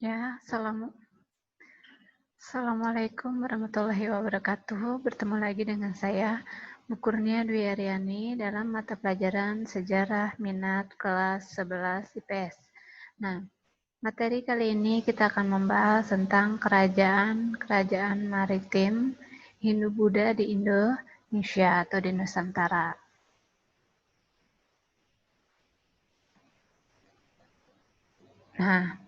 Ya, Assalamualaikum warahmatullahi wabarakatuh. Bertemu lagi dengan saya, Bu Kurnia Dwi Aryani, dalam mata pelajaran Sejarah Minat kelas 11 IPS. Nah, materi kali ini kita akan membahas tentang kerajaan maritim Hindu-Buddha di Indonesia atau di Nusantara. Nah,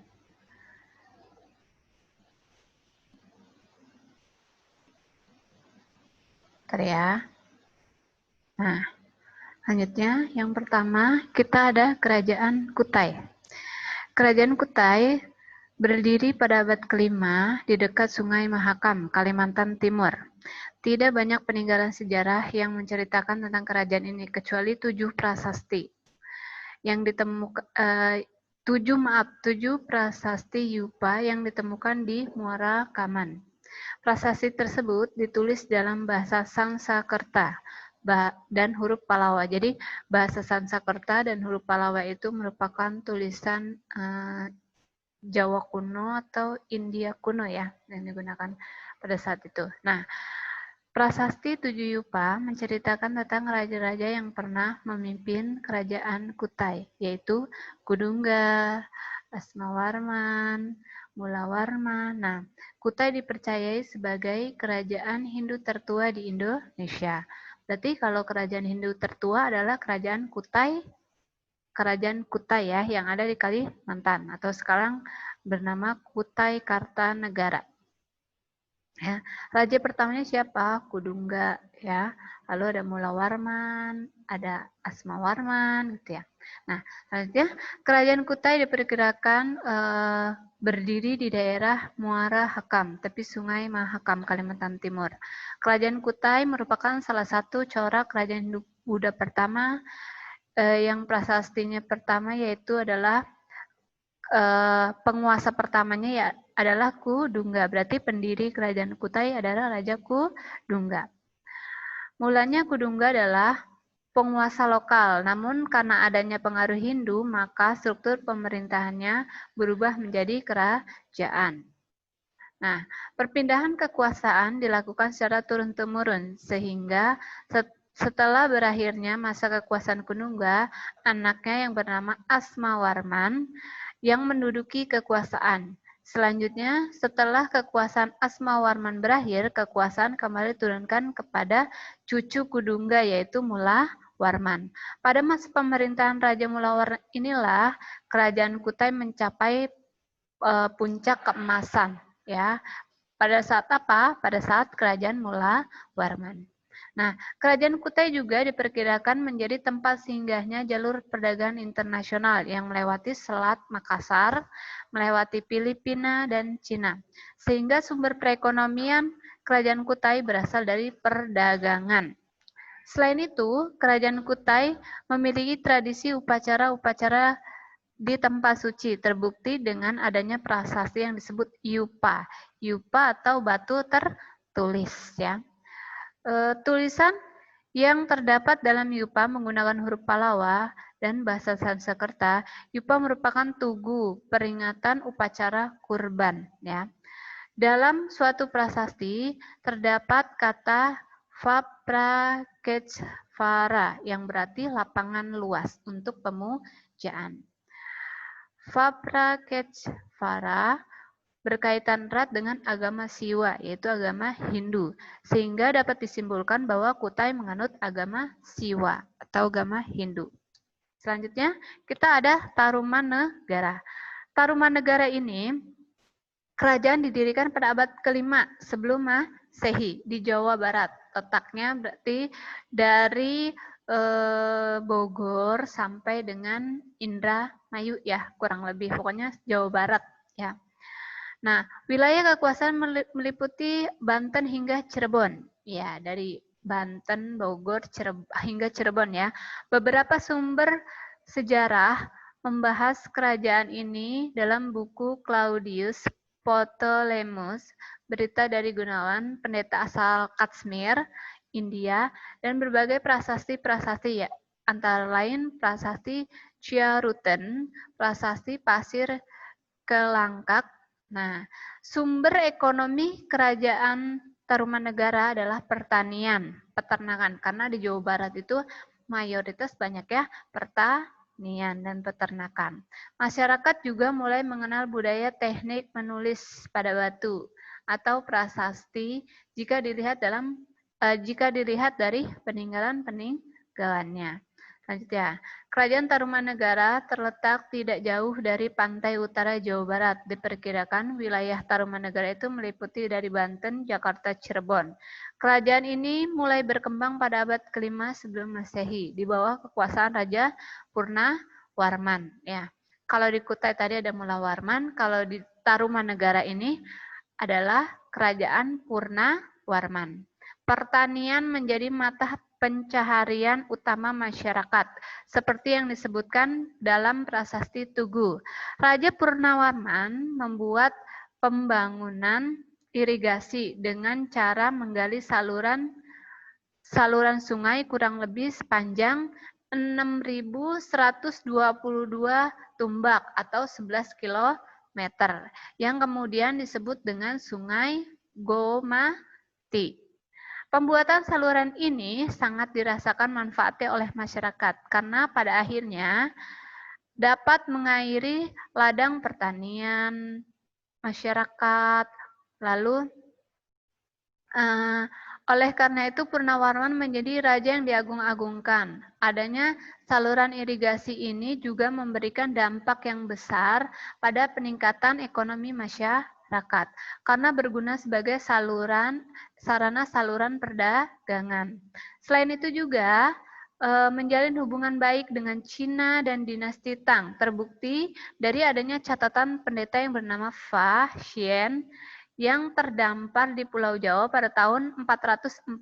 ya. Nah, selanjutnya yang pertama kita ada Kerajaan Kutai. Kerajaan Kutai berdiri pada abad kelima di dekat Sungai Mahakam, Kalimantan Timur. Tidak banyak peninggalan sejarah yang menceritakan tentang kerajaan ini kecuali 7 prasasti yang ditemukan 7 prasasti Yupa yang ditemukan di Muara Kaman. Prasasti tersebut ditulis dalam bahasa Sanskerta dan huruf Palawa. Jadi bahasa Sanskerta dan huruf Palawa itu merupakan tulisan Jawa kuno atau India kuno ya yang digunakan pada saat itu. Nah, prasasti 7 Yupa menceritakan tentang raja-raja yang pernah memimpin kerajaan Kutai, yaitu Kudungga, Asmawarman, Mulawarman. Nah, Kutai dipercayai sebagai kerajaan Hindu tertua di Indonesia. Berarti kalau kerajaan Hindu tertua adalah kerajaan Kutai ya yang ada di Kalimantan atau sekarang bernama Kutai Kartanegara. Ya, raja pertamanya siapa? Kudungga ya. Lalu ada Mulawarman, ada Asmawarman gitu ya. Nah, selanjutnya kerajaan Kutai diperkirakan berdiri di daerah Muara Hakam, tepi Sungai Mahakam, Kalimantan Timur. Kerajaan Kutai merupakan salah satu corak kerajaan Hindu Buddha pertama yang prasastinya pertama yaitu adalah penguasa pertamanya ya adalah Kudungga. Berarti pendiri kerajaan Kutai adalah Raja Kudungga. Mulanya Kudungga adalah penguasa lokal, namun karena adanya pengaruh Hindu, maka struktur pemerintahannya berubah menjadi kerajaan. Nah, perpindahan kekuasaan dilakukan secara turun-temurun, sehingga setelah berakhirnya masa kekuasaan Kudungga, anaknya yang bernama Asmawarman yang menduduki kekuasaan. Selanjutnya, setelah kekuasaan Asmawarman berakhir, kekuasaan kembali diturunkan kepada cucu Kudungga yaitu Mulawarman. Pada masa pemerintahan Raja Mulawarman inilah kerajaan Kutai mencapai puncak keemasan ya. Pada saat apa? Pada saat kerajaan Mulawarman. Nah, kerajaan Kutai juga diperkirakan menjadi tempat singgahnya jalur perdagangan internasional yang melewati Selat Makassar, melewati Filipina dan Cina. Sehingga sumber perekonomian kerajaan Kutai berasal dari perdagangan. Selain itu, kerajaan Kutai memiliki tradisi upacara-upacara di tempat suci, terbukti dengan adanya prasasti yang disebut Yupa. Yupa atau batu tertulis ya. Tulisan yang terdapat dalam Yupa menggunakan huruf Palawa dan bahasa Sanskerta. Yupa merupakan tugu peringatan upacara kurban ya. Dalam suatu prasasti terdapat kata Vaprakechvara yang berarti lapangan luas untuk pemujaan. Vaprakechvara berkaitan erat dengan agama Siwa, yaitu agama Hindu, sehingga dapat disimpulkan bahwa Kutai menganut agama Siwa atau agama Hindu. Selanjutnya, kita ada Tarumanegara. Tarumanegara ini kerajaan didirikan pada abad kelima sebelum Masehi di Jawa Barat. Letaknya berarti dari Bogor sampai dengan Indramayu ya, kurang lebih pokoknya Jawa Barat ya. Nah, wilayah kekuasaan meliputi Banten hingga Cirebon. Ya, dari Banten, Bogor, hingga Cirebon ya. Beberapa sumber sejarah membahas kerajaan ini dalam buku Claudius Ptolemus, berita dari Gunawan, pendeta asal Kashmir, India, dan berbagai prasasti-prasasti ya. Antara lain prasasti Ciaruten, prasasti Pasir Kelangkak, Nah, sumber ekonomi kerajaan Tarumanegara adalah pertanian, peternakan. Karena di Jawa Barat itu mayoritas banyak ya pertanian dan peternakan. Masyarakat juga mulai mengenal budaya teknik menulis pada batu atau prasasti jika dilihat dari peninggalan-peninggalannya. Selanjutnya, Kerajaan Tarumanegara terletak tidak jauh dari pantai utara Jawa Barat. Diperkirakan wilayah Tarumanegara itu meliputi dari Banten, Jakarta, Cirebon. Kerajaan ini mulai berkembang pada abad ke-5 sebelum Masehi di bawah kekuasaan Raja Purnawarman. Ya, kalau di Kutai tadi ada Mulawarman, kalau di Tarumanegara ini adalah Kerajaan Purnawarman. Pertanian menjadi mata pencaharian utama masyarakat, seperti yang disebutkan dalam prasasti Tugu. Raja Purnawarman membuat pembangunan irigasi dengan cara menggali saluran sungai kurang lebih sepanjang 6.122 tumbak atau 11 km, yang kemudian disebut dengan Sungai Gomati. Pembuatan saluran ini sangat dirasakan manfaatnya oleh masyarakat karena pada akhirnya dapat mengairi ladang pertanian masyarakat. Lalu oleh karena itu Purnawarman menjadi raja yang diagung-agungkan. Adanya saluran irigasi ini juga memberikan dampak yang besar pada peningkatan ekonomi masyarakat karena berguna sebagai sarana saluran perdagangan. Selain itu juga menjalin hubungan baik dengan Cina dan dinasti Tang. Terbukti dari adanya catatan pendeta yang bernama Fa Xian yang terdampar di Pulau Jawa pada tahun 414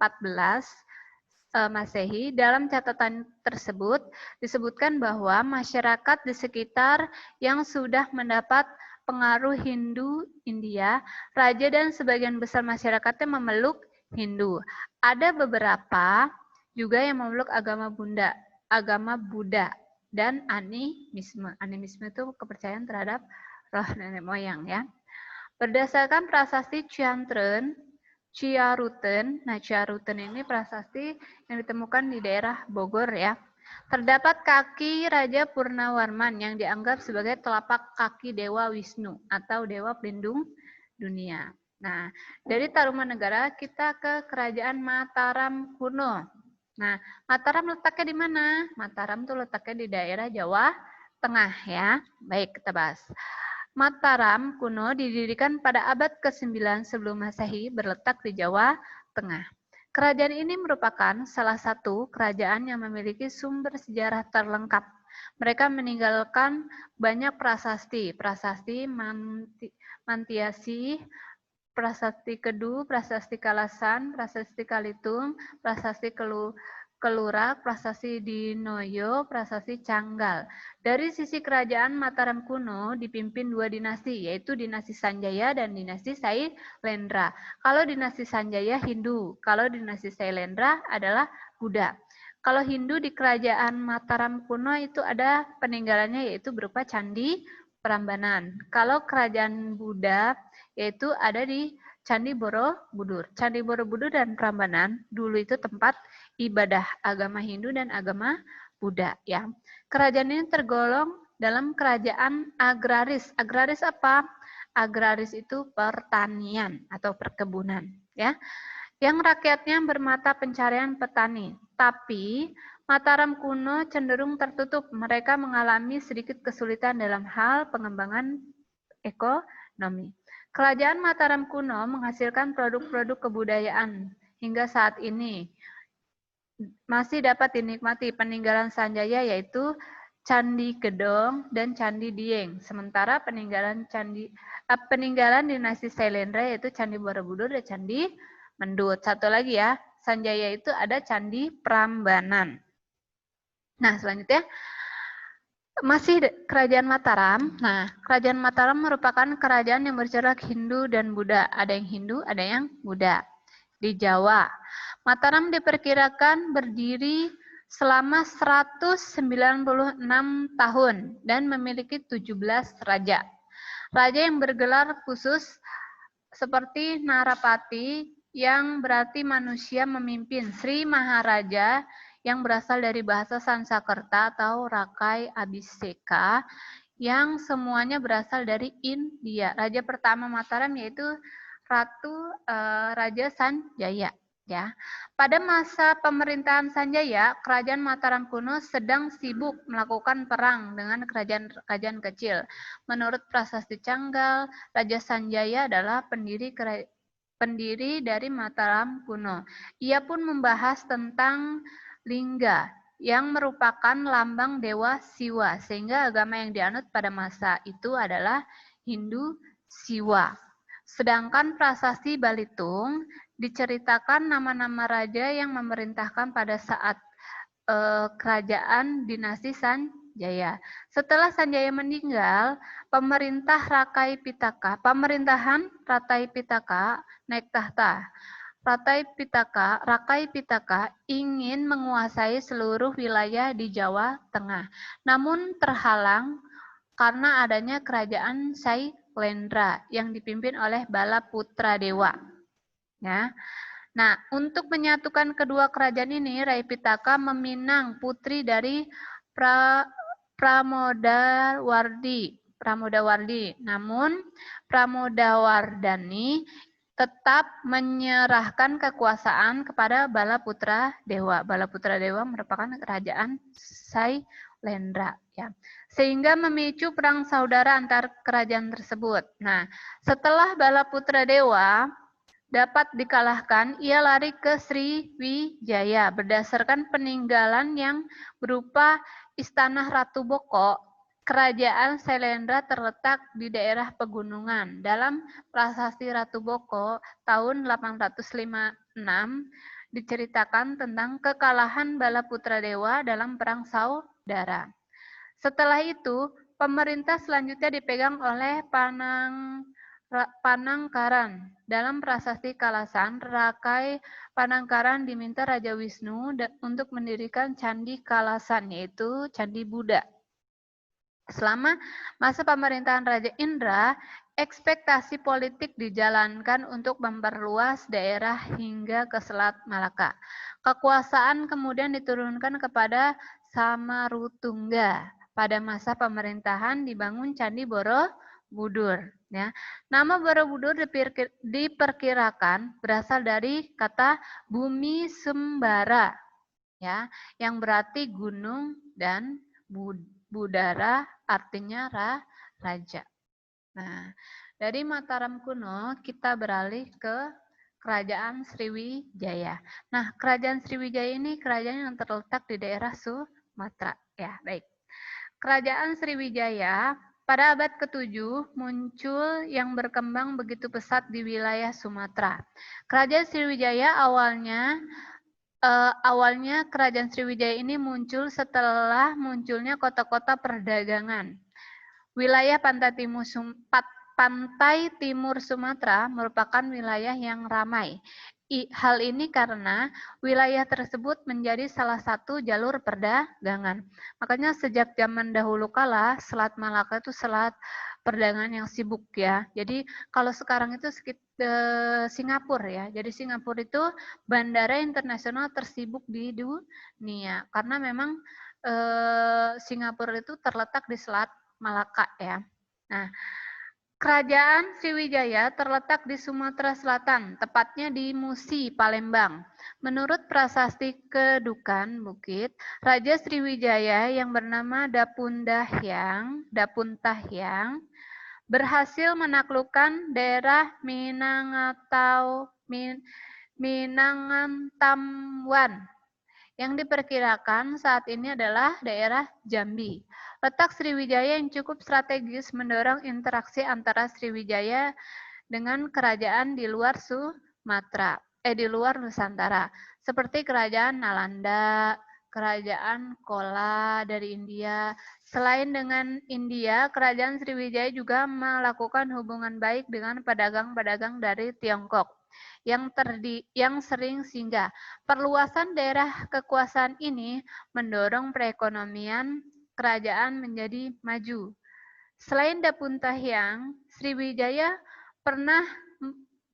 Masehi. Dalam catatan tersebut disebutkan bahwa masyarakat di sekitar yang sudah mendapat pengaruh Hindu India, raja dan sebagian besar masyarakatnya memeluk Hindu. Ada beberapa juga yang memeluk agama Buddha dan animisme. Animisme itu kepercayaan terhadap roh nenek moyang ya. Berdasarkan prasasti Ciaruten, nah Ciaruten ini prasasti yang ditemukan di daerah Bogor ya. Terdapat kaki Raja Purnawarman yang dianggap sebagai telapak kaki Dewa Wisnu atau Dewa Pelindung Dunia. Nah, dari Tarumanegara kita ke Kerajaan Mataram kuno. Nah, Mataram letaknya di mana? Mataram tuh letaknya di daerah Jawa Tengah ya. Baik, kita bahas. Mataram kuno didirikan pada abad ke-9 sebelum Masehi, berletak di Jawa Tengah. Kerajaan ini merupakan salah satu kerajaan yang memiliki sumber sejarah terlengkap. Mereka meninggalkan banyak prasasti, prasasti Mantiasi, prasasti Kedu, prasasti Kalasan, prasasti Kalitung, prasasti Kelurak, prasasti Dinoyo, prasasti Canggal. Dari sisi kerajaan Mataram kuno dipimpin dua dinasti, yaitu dinasti Sanjaya dan dinasti Sailendra. Kalau dinasti Sanjaya Hindu, kalau dinasti Sailendra adalah Buddha. Kalau Hindu di kerajaan Mataram kuno itu ada peninggalannya yaitu berupa Candi Prambanan. Kalau kerajaan Buddha yaitu ada di Candi Borobudur. Candi Borobudur dan Prambanan dulu itu tempat ibadah agama Hindu dan agama Buddha ya. Kerajaan ini tergolong dalam kerajaan agraris. Agraris apa? Agraris itu pertanian atau perkebunan ya. Yang rakyatnya bermata pencarian petani. Tapi Mataram kuno cenderung tertutup. Mereka mengalami sedikit kesulitan dalam hal pengembangan ekonomi. Kerajaan Mataram kuno menghasilkan produk-produk kebudayaan hingga saat ini. Masih dapat dinikmati peninggalan Sanjaya yaitu Candi Gedong dan Candi Dieng. Sementara peninggalan dinasti Sailendra yaitu Candi Borobudur dan Candi Mendut. Satu lagi ya, Sanjaya itu ada Candi Prambanan. Nah, selanjutnya masih kerajaan Mataram. Nah, kerajaan Mataram merupakan kerajaan yang bercorak Hindu dan Buddha. Ada yang Hindu, ada yang Buddha. Di Jawa, Mataram diperkirakan berdiri selama 196 tahun dan memiliki 17 raja. Raja yang bergelar khusus seperti Narapati yang berarti manusia memimpin. Sri Maharaja yang berasal dari bahasa Sanskerta atau Rakai Abhiseka yang semuanya berasal dari India. Raja pertama Mataram yaitu Raja Sanjaya. Ya, pada masa pemerintahan Sanjaya, kerajaan Mataram kuno sedang sibuk melakukan perang dengan kerajaan-kerajaan kecil. Menurut Prasasti Canggal, Raja Sanjaya adalah pendiri dari Mataram kuno. Ia pun membahas tentang lingga yang merupakan lambang dewa Siwa, sehingga agama yang dianut pada masa itu adalah Hindu Siwa. Sedangkan Prasasti Balitung diceritakan nama-nama raja yang memerintahkan pada saat kerajaan dinasti Sanjaya. Setelah Sanjaya meninggal, pemerintahan Rakai Pitaka naik tahta. Rakai Pitaka ingin menguasai seluruh wilayah di Jawa Tengah, namun terhalang karena adanya kerajaan Sailendra yang dipimpin oleh Balaputra Dewa. Ya. Nah, untuk menyatukan kedua kerajaan ini, Rai Pitaka meminang putri dari Pramodawardi. Namun, Pramodawardhani tetap menyerahkan kekuasaan kepada Balaputra Dewa. Balaputra Dewa merupakan kerajaan Sailendra. Ya. Sehingga memicu perang saudara antar kerajaan tersebut. Nah, setelah Balaputra Dewa dapat dikalahkan, ia lari ke Sriwijaya berdasarkan peninggalan yang berupa Istana Ratu Boko. Kerajaan Sailendra terletak di daerah pegunungan. Dalam Prasasti Ratu Boko tahun 856 diceritakan tentang kekalahan Balaputra Dewa dalam perang saudara. Setelah itu, pemerintah selanjutnya dipegang oleh Panangkaran. Dalam Prasasti Kalasan, Rakai Panangkaran diminta Raja Wisnu untuk mendirikan Candi Kalasan, yaitu Candi Buddha. Selama masa pemerintahan Raja Indra, ekspektasi politik dijalankan untuk memperluas daerah hingga ke Selat Malaka. Kekuasaan kemudian diturunkan kepada Samarutungga. Pada masa pemerintahan dibangun Candi Borobudur. Ya. Nama Borobudur diperkirakan berasal dari kata bumi sembara, ya, yang berarti gunung dan budara artinya raja. Nah, dari Mataram kuno kita beralih ke Kerajaan Sriwijaya. Nah, Kerajaan Sriwijaya ini kerajaan yang terletak di daerah Sumatera. Ya, baik. Kerajaan Sriwijaya pada abad ke-7 muncul yang berkembang begitu pesat di wilayah Sumatera. Kerajaan Sriwijaya awalnya Kerajaan Sriwijaya ini muncul setelah munculnya kota-kota perdagangan. Wilayah pantai timur Sumatera merupakan wilayah yang ramai. Hal ini karena wilayah tersebut menjadi salah satu jalur perdagangan. Makanya sejak zaman dahulu kala, Selat Malaka itu selat perdagangan yang sibuk ya. Jadi kalau sekarang itu Singapura ya. Jadi Singapura itu bandara internasional tersibuk di dunia. Karena memang Singapura itu terletak di Selat Malaka ya. Nah, Kerajaan Sriwijaya terletak di Sumatera Selatan, tepatnya di Musi, Palembang. Menurut Prasasti Kedukan Bukit, Raja Sriwijaya yang bernama Dapuntahyang berhasil menaklukkan daerah Minangantamwan yang diperkirakan saat ini adalah daerah Jambi. Letak Sriwijaya yang cukup strategis mendorong interaksi antara Sriwijaya dengan kerajaan di luar di luar Nusantara, seperti kerajaan Nalanda, kerajaan Kola dari India. Selain dengan India, kerajaan Sriwijaya juga melakukan hubungan baik dengan pedagang-pedagang dari Tiongkok yang sering singgah. Perluasan daerah kekuasaan ini mendorong perekonomian kerajaan menjadi maju. Selain Dapuntahyang, Sriwijaya pernah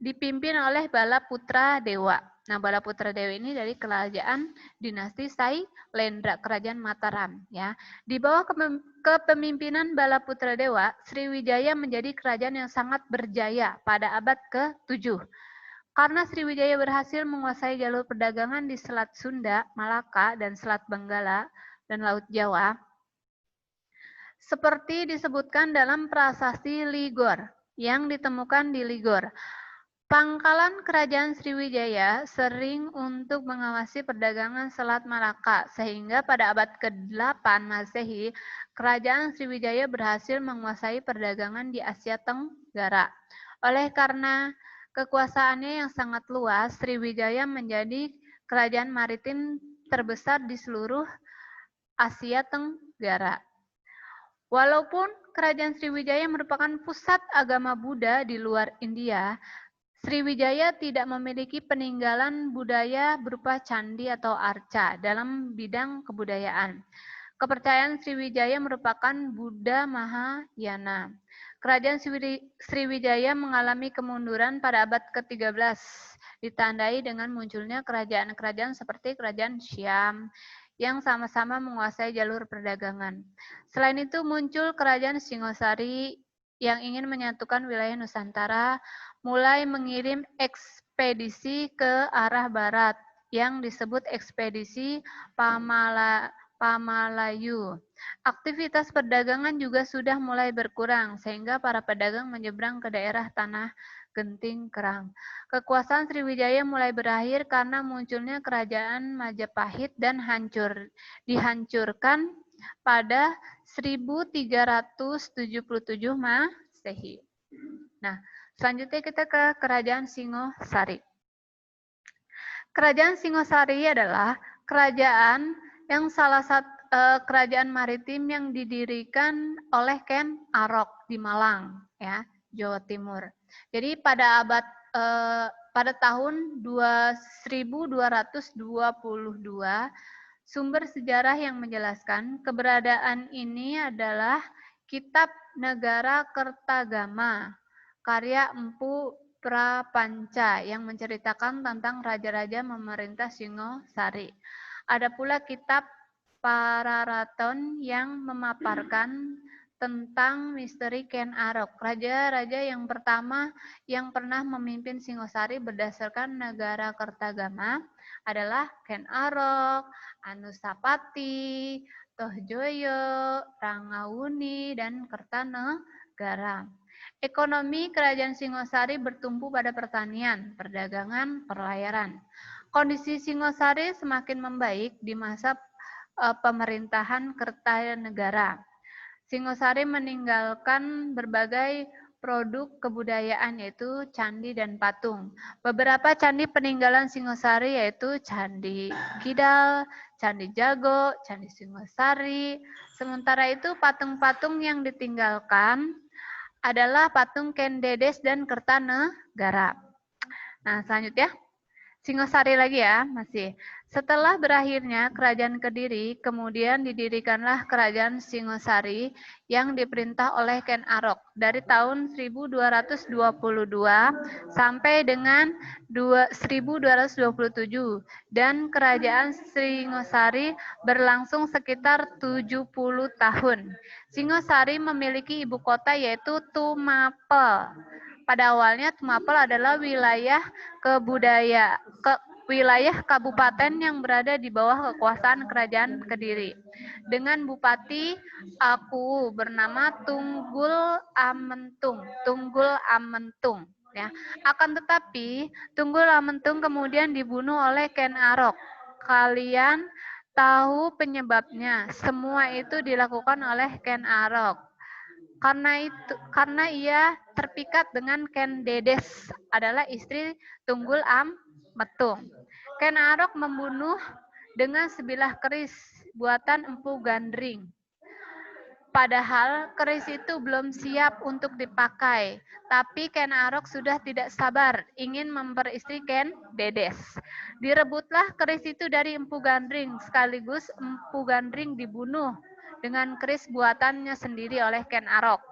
dipimpin oleh Balaputra Dewa. Nah, Balaputra Dewa ini dari kerajaan dinasti Sailendra, kerajaan Mataram. Ya, di bawah kepemimpinan Balaputra Dewa, Sriwijaya menjadi kerajaan yang sangat berjaya pada abad ke-7. Karena Sriwijaya berhasil menguasai jalur perdagangan di Selat Sunda, Malaka, dan Selat Benggala dan Laut Jawa, seperti disebutkan dalam prasasti Ligor yang ditemukan di Ligor. Pangkalan kerajaan Sriwijaya sering untuk mengawasi perdagangan Selat Malaka, sehingga pada abad ke-8 Masehi, kerajaan Sriwijaya berhasil menguasai perdagangan di Asia Tenggara. Oleh karena kekuasaannya yang sangat luas, Sriwijaya menjadi kerajaan maritim terbesar di seluruh Asia Tenggara. Walaupun kerajaan Sriwijaya merupakan pusat agama Buddha di luar India, Sriwijaya tidak memiliki peninggalan budaya berupa candi atau arca dalam bidang kebudayaan. Kepercayaan Sriwijaya merupakan Buddha Mahayana. Kerajaan Sriwijaya mengalami kemunduran pada abad ke-13, ditandai dengan munculnya kerajaan-kerajaan seperti Kerajaan Siam, yang sama-sama menguasai jalur perdagangan. Selain itu muncul Kerajaan Singosari yang ingin menyatukan wilayah Nusantara, mulai mengirim ekspedisi ke arah barat yang disebut ekspedisi Pamalayu. Aktivitas perdagangan juga sudah mulai berkurang sehingga para pedagang menyeberang ke daerah tanah genting kerang. Kekuasaan Sriwijaya mulai berakhir karena munculnya kerajaan Majapahit dan dihancurkan pada 1377 Masehi. Nah, selanjutnya kita ke Kerajaan Singosari. Kerajaan Singosari adalah kerajaan yang salah satu kerajaan maritim yang didirikan oleh Ken Arok di Malang, ya, Jawa Timur. Jadi pada tahun 1222, sumber sejarah yang menjelaskan keberadaan ini adalah Kitab Negara Kertagama, karya Empu Prapanca yang menceritakan tentang raja-raja memerintah Singosari. Ada pula Kitab Pararaton yang memaparkan tentang misteri Ken Arok, raja-raja yang pertama yang pernah memimpin Singosari berdasarkan Negara Kertagama adalah Ken Arok, Anusapati, Tohjoyo, Rangawuni, dan Kertanegara. Ekonomi kerajaan Singosari bertumpu pada pertanian, perdagangan, perlayaran. Kondisi Singosari semakin membaik di masa pemerintahan Kertanegara. Singosari meninggalkan berbagai produk kebudayaan yaitu candi dan patung. Beberapa candi peninggalan Singosari yaitu Candi Kidal, Candi Jago, Candi Singosari. Sementara itu patung-patung yang ditinggalkan adalah patung Ken Dedes dan Kertanegara. Nah, selanjutnya Singosari lagi ya, masih. Setelah berakhirnya Kerajaan Kediri, kemudian didirikanlah Kerajaan Singosari yang diperintah oleh Ken Arok dari tahun 1222 sampai dengan 1227 dan Kerajaan Singosari berlangsung sekitar 70 tahun. Singosari memiliki ibu kota yaitu Tumapel. Pada awalnya Tumapel adalah wilayah wilayah kabupaten yang berada di bawah kekuasaan Kerajaan Kediri dengan bupati Aku bernama Tunggul Amentung ya. Akan tetapi Tunggul Amentung kemudian dibunuh oleh Ken Arok. Kalian tahu penyebabnya. Semua itu dilakukan oleh Ken Arok. Karena ia terpikat dengan Ken Dedes adalah istri Tunggul Amentung. Ken Arok membunuh dengan sebilah keris buatan Empu Gandring. Padahal keris itu belum siap untuk dipakai, tapi Ken Arok sudah tidak sabar ingin memperistri Ken Dedes. Direbutlah keris itu dari Empu Gandring, sekaligus Empu Gandring dibunuh dengan keris buatannya sendiri oleh Ken Arok.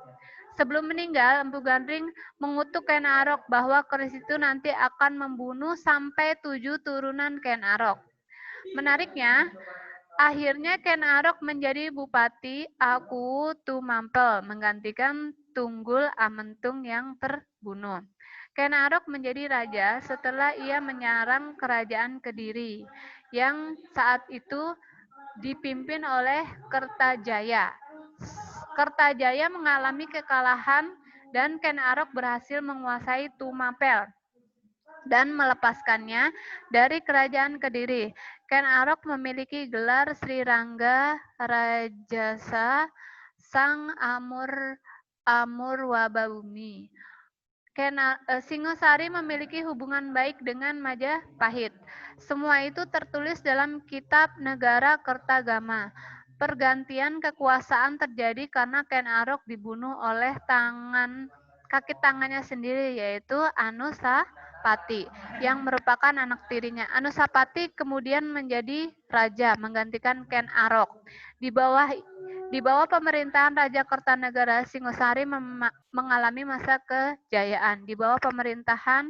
Sebelum meninggal, Empu Gandring mengutuk Ken Arok bahwa keris itu nanti akan membunuh sampai 7 turunan Ken Arok. Menariknya, akhirnya Ken Arok menjadi Bupati Aku Tumampel, menggantikan Tunggul Amentung yang terbunuh. Ken Arok menjadi raja setelah ia menyerang kerajaan Kediri, yang saat itu dipimpin oleh Kertajaya. Kertajaya mengalami kekalahan dan Ken Arok berhasil menguasai Tumampel dan melepaskannya dari kerajaan Kediri. Ken Arok memiliki gelar Sri Rangga Rajasa Sang Amurwabhumi. Singosari memiliki hubungan baik dengan Majapahit. Semua itu tertulis dalam kitab Negara Kertagama. Pergantian kekuasaan terjadi karena Ken Arok dibunuh oleh kaki tangannya sendiri, yaitu Anusapati, yang merupakan anak tirinya. Anusapati kemudian menjadi raja, menggantikan Ken Arok. Di bawah pemerintahan Raja Kertanegara, Singosari mengalami masa kejayaan. Di bawah pemerintahan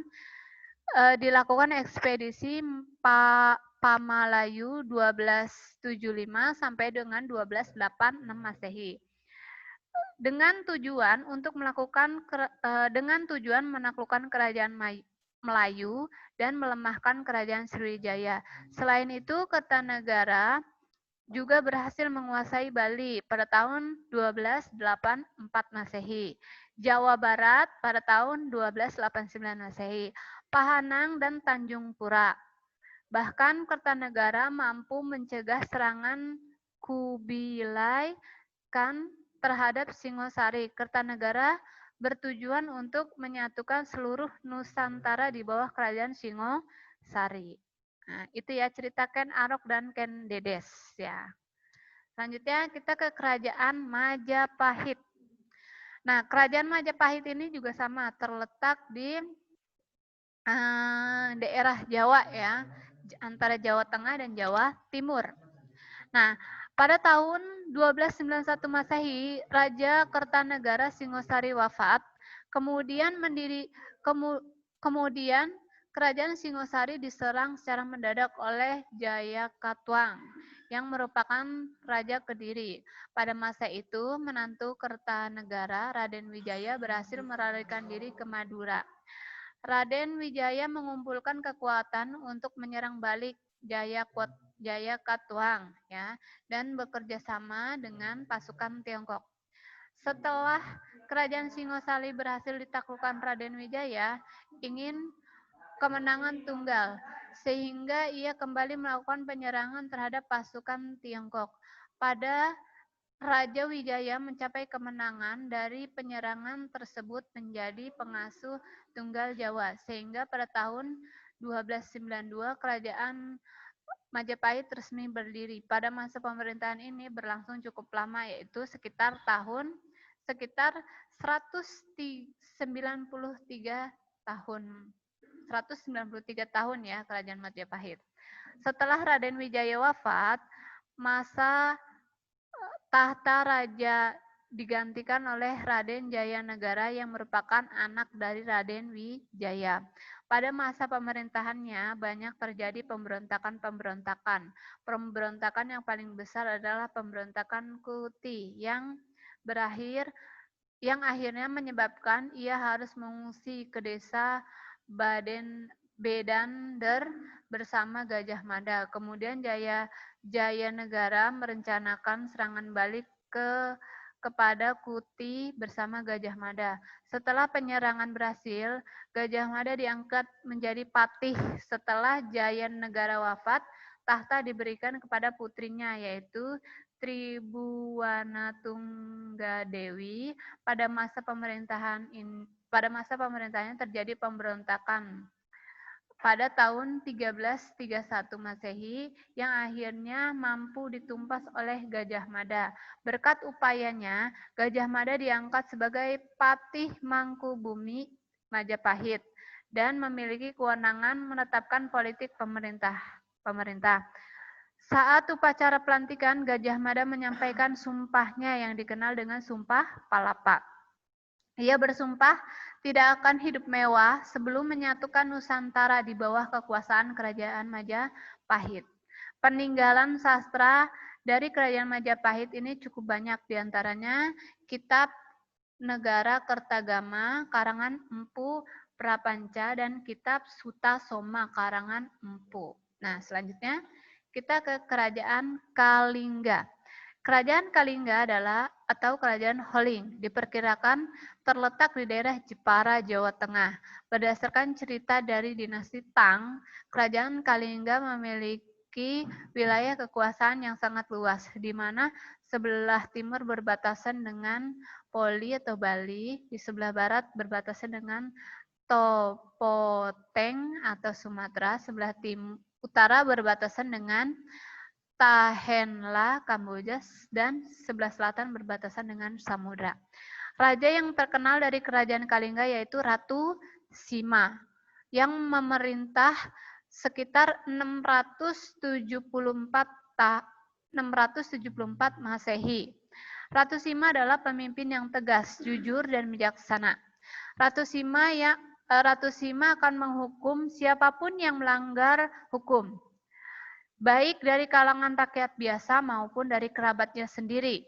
dilakukan ekspedisi Pamalayu 1275 sampai dengan 1286 Masehi. Dengan tujuan menaklukkan kerajaan Melayu dan melemahkan kerajaan Sriwijaya. Selain itu, Kertanegara juga berhasil menguasai Bali pada tahun 1284 Masehi, Jawa Barat pada tahun 1289 Masehi, Pahanang dan Tanjung Pura. Bahkan Kertanegara mampu mencegah serangan Kubilai Khan terhadap Singosari. Kertanegara bertujuan untuk menyatukan seluruh Nusantara di bawah kerajaan Singosari. Nah, itu ya cerita Ken Arok dan Ken Dedes ya. Selanjutnya kita ke kerajaan Majapahit. Nah, kerajaan Majapahit ini juga sama, terletak di daerah Jawa ya, antara Jawa Tengah dan Jawa Timur. Nah, pada tahun 1291 Masehi, Raja Kertanegara Singosari wafat. Kemudian kerajaan Singosari diserang secara mendadak oleh Jayakatwang yang merupakan Raja Kediri. Pada masa itu, menantu Kertanegara, Raden Wijaya, berhasil melarikan diri ke Madura. Raden Wijaya mengumpulkan kekuatan untuk menyerang balik Jayakatwang ya, dan bekerja sama dengan pasukan Tiongkok. Setelah kerajaan Singosari berhasil ditaklukkan, Raden Wijaya ingin kemenangan tunggal, sehingga ia kembali melakukan penyerangan terhadap pasukan Tiongkok. Pada Raja Wijaya mencapai kemenangan dari penyerangan tersebut menjadi pengasuh Tunggal Jawa, sehingga pada tahun 1292 kerajaan Majapahit resmi berdiri. Pada masa pemerintahan ini berlangsung cukup lama, yaitu sekitar 193 tahun. 193 tahun ya kerajaan Majapahit. Setelah Raden Wijaya wafat, masa tahta raja digantikan oleh Raden Jayanegara yang merupakan anak dari Raden Wijaya. Pada masa pemerintahannya banyak terjadi pemberontakan. Pemberontakan yang paling besar adalah pemberontakan Kuti yang akhirnya menyebabkan ia harus mengungsi ke desa Bedander bersama Gajah Mada. Kemudian Jayanegara merencanakan serangan balik kepada Kuti bersama Gajah Mada. Setelah penyerangan berhasil, Gajah Mada diangkat menjadi patih. Setelah Jayanegara wafat, tahta diberikan kepada putrinya, yaitu Tribhuwanatunggadewi. Pada masa pemerintahannya terjadi pemberontakan pada tahun 1331 Masehi yang akhirnya mampu ditumpas oleh Gajah Mada. Berkat upayanya, Gajah Mada diangkat sebagai Patih Mangkubumi Majapahit dan memiliki kewenangan menetapkan politik pemerintah. Saat upacara pelantikan, Gajah Mada menyampaikan sumpahnya yang dikenal dengan Sumpah Palapa. Ia bersumpah tidak akan hidup mewah sebelum menyatukan Nusantara di bawah kekuasaan Kerajaan Majapahit. Peninggalan sastra dari Kerajaan Majapahit ini cukup banyak, diantaranya kitab Negara Kertagama karangan Empu Prapanca dan kitab Suta Soma karangan Empu. Nah, selanjutnya kita ke Kerajaan Kalingga. Kerajaan Kalingga adalah atau Kerajaan Holing diperkirakan terletak di daerah Jepara, Jawa Tengah. Berdasarkan cerita dari dinasti Tang, Kerajaan Kalingga memiliki wilayah kekuasaan yang sangat luas, di mana sebelah timur berbatasan dengan Poli atau Bali, di sebelah barat berbatasan dengan Topoteng atau Sumatera, sebelah utara berbatasan dengan Tahenla, Kamboja, dan sebelah selatan berbatasan dengan samudra. Raja yang terkenal dari Kerajaan Kalingga yaitu Ratu Sima, yang memerintah sekitar 674 Masehi. Ratu Sima adalah pemimpin yang tegas, jujur, dan bijaksana. Ratu Sima akan menghukum siapapun yang melanggar hukum, baik dari kalangan rakyat biasa maupun dari kerabatnya sendiri,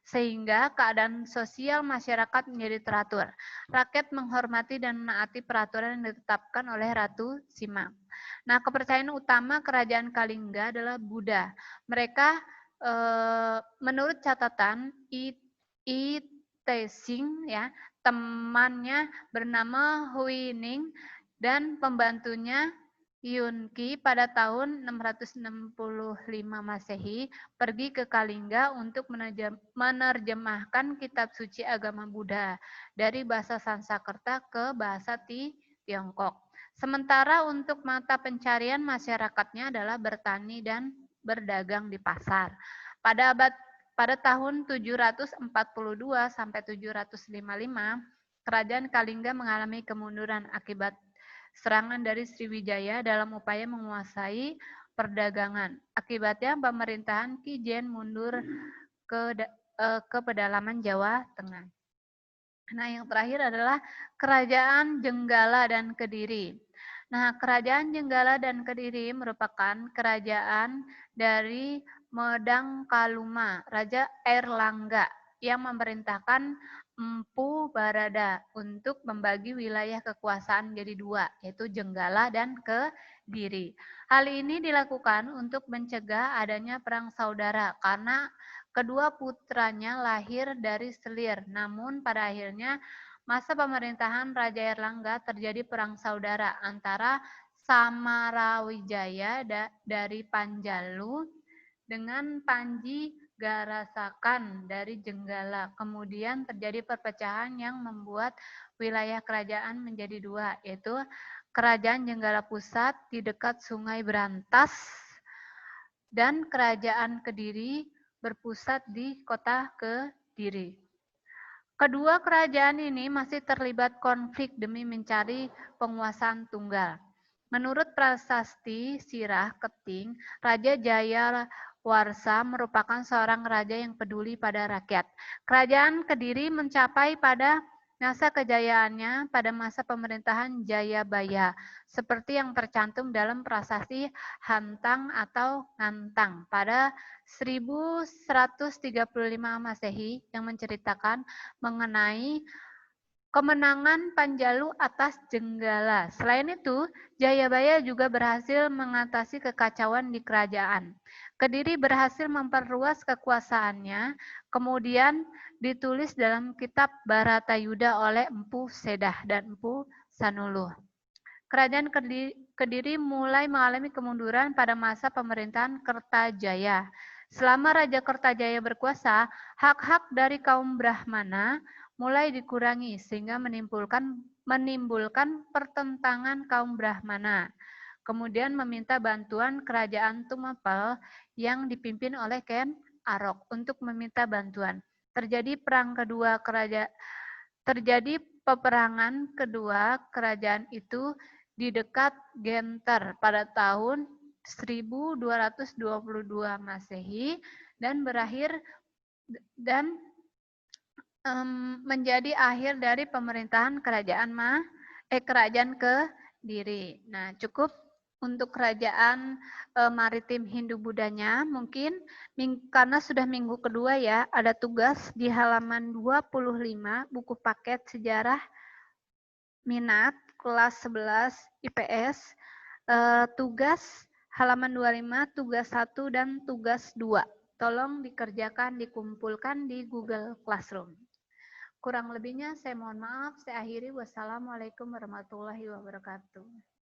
sehingga keadaan sosial masyarakat menjadi teratur. Rakyat menghormati dan menaati peraturan yang ditetapkan oleh Ratu Sima. Nah, kepercayaan utama Kerajaan Kalingga adalah Buddha. Mereka menurut catatan I Tesing, ya, temannya bernama Huining dan pembantunya Yunki pada tahun 665 Masehi pergi ke Kalingga untuk menerjemahkan kitab suci agama Buddha dari bahasa Sanskerta ke bahasa Tiongkok. Sementara untuk mata pencarian masyarakatnya adalah bertani dan berdagang di pasar. Pada tahun 742 sampai 755, Kerajaan Kalingga mengalami kemunduran akibat serangan dari Sriwijaya dalam upaya menguasai perdagangan. Akibatnya pemerintahan Ki Jen mundur ke pedalaman Jawa Tengah. Nah, yang terakhir adalah Kerajaan Jenggala dan Kediri. Nah, Kerajaan Jenggala dan Kediri merupakan kerajaan dari Medang Kaluma, Raja Airlangga, yang memerintahkan Empu Barada untuk membagi wilayah kekuasaan jadi dua, yaitu Jenggala dan Kediri. Hal ini dilakukan untuk mencegah adanya perang saudara karena kedua putranya lahir dari selir. Namun pada akhirnya masa pemerintahan Raja Airlangga terjadi perang saudara antara Samarawijaya dari Panjalu dengan Panji Garasakan dari Jenggala. Kemudian terjadi perpecahan yang membuat wilayah kerajaan menjadi dua, yaitu Kerajaan Jenggala Pusat di dekat Sungai Berantas dan Kerajaan Kediri berpusat di kota Kediri. Kedua kerajaan ini masih terlibat konflik demi mencari penguasaan tunggal. Menurut prasasti Sirah Keting, Raja Jaya Warsa merupakan seorang raja yang peduli pada rakyat. Kerajaan Kediri mencapai pada masa kejayaannya pada masa pemerintahan Jayabaya, seperti yang tercantum dalam prasasti Hantang atau Ngantang pada 1135 Masehi yang menceritakan mengenai kemenangan Panjalu atas Jenggala. Selain itu, Jayabaya juga berhasil mengatasi kekacauan di kerajaan. Kediri berhasil memperluas kekuasaannya, kemudian ditulis dalam kitab Baratayuda oleh Empu Sedah dan Empu Sanuluh. Kerajaan Kediri mulai mengalami kemunduran pada masa pemerintahan Kertajaya. Selama Raja Kertajaya berkuasa, hak-hak dari kaum Brahmana mulai dikurangi sehingga menimbulkan pertentangan kaum Brahmana. Kemudian meminta bantuan kerajaan Tumapel yang dipimpin oleh Ken Arok untuk meminta bantuan. Terjadi peperangan kedua kerajaan itu di dekat Genter pada tahun 1222 Masehi dan menjadi akhir dari pemerintahan kerajaan Kediri. Nah, cukup untuk kerajaan maritim Hindu-Budanya. Mungkin karena sudah minggu kedua ya, ada tugas di halaman 25 buku paket sejarah minat kelas 11 IPS. Tugas halaman 25, tugas 1 dan tugas 2. Tolong dikerjakan, dikumpulkan di Google Classroom. Kurang lebihnya saya mohon maaf, saya akhiri. Wassalamualaikum warahmatullahi wabarakatuh.